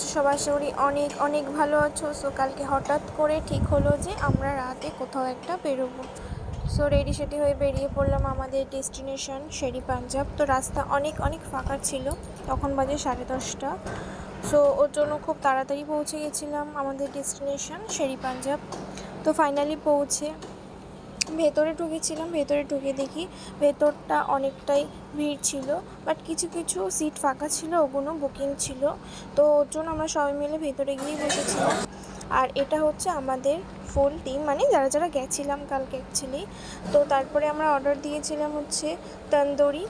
আছো সবাই? আশা করি অনেক অনেক ভালো আছো। সো কালকে হঠাৎ করে ঠিক হলো যে আমরা রাতে কোথাও একটা বেরোবো। সো রেডি সেডি হয়ে বেরিয়ে পড়লাম আমাদের ডেস্টিনেশন শেরি পাঞ্জাব। তো রাস্তা অনেক অনেক ফাঁকা ছিল, তখন বাজে 10:30। সো ওর জন্য খুব তাড়াতাড়ি পৌঁছে গেছিলাম আমাদের ডেস্টিনেশন শেরি পাঞ্জাব। তো ফাইনালি পৌঁছে ভেতরে ঢুকেছিলাম। ভেতরে ঢুকে দেখি ভেতরটা অনেকটাই ভিড় ছিল, বাট কিছু কিছু সিট ফাঁকা ছিল, ওগুলো বুকিং ছিল। তো ওর জন্য আমরা সবাই মিলে ভেতরে গিয়েই বসেছিলাম। আর এটা হচ্ছে আমাদের ফুল টিম, মানে যারা যারা গেছিলাম কালকে অ্যাকচুয়ালি। তো তারপরে আমরা অর্ডার দিয়েছিলাম হচ্ছে তন্দুরি।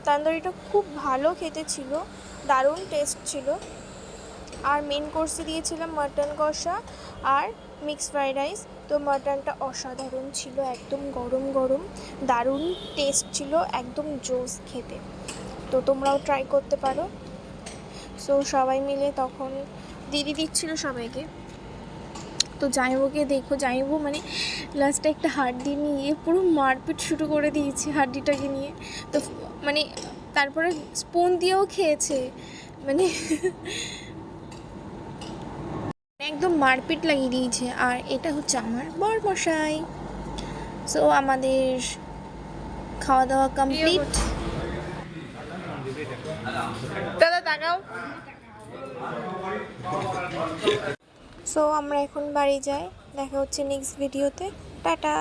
তন্দুরিটা খুব ভালো খেতে ছিল, দারুণ টেস্ট ছিল। আর মেন কোর্সে দিয়েছিলাম মাটন কষা আর মিক্স ফ্রাইড রাইস। তো মাটনটা অসাধারণ ছিল, একদম গরম গরম, দারুণ টেস্ট ছিল, একদম জোস খেতে। তো তোমরাও ট্রাই করতে পারো। সো সবাই মিলে তখন দিদি দিচ্ছিল সবাইকে। তো জামাইবাবুকে দেখো, জামাইবাবু মানে লাস্টে একটা হাড্ডি নিয়ে পুরো মারপিট শুরু করে দিয়েছে হাড্ডিটাকে নিয়ে। তো মানে তারপরে স্পুন দিয়েও খেয়েছে, মানে একদম মারপিট লাগিয়ে দিয়েছে। আর এটা হচ্ছে আমার বরমশাই। সো আমাদের খাওয়া দাওয়া কমপ্লিট। দাদা তাকাও। সো আমরা এখন বাড়ি যাই, দেখা হচ্ছে নেক্সট ভিডিওতে। টাটা।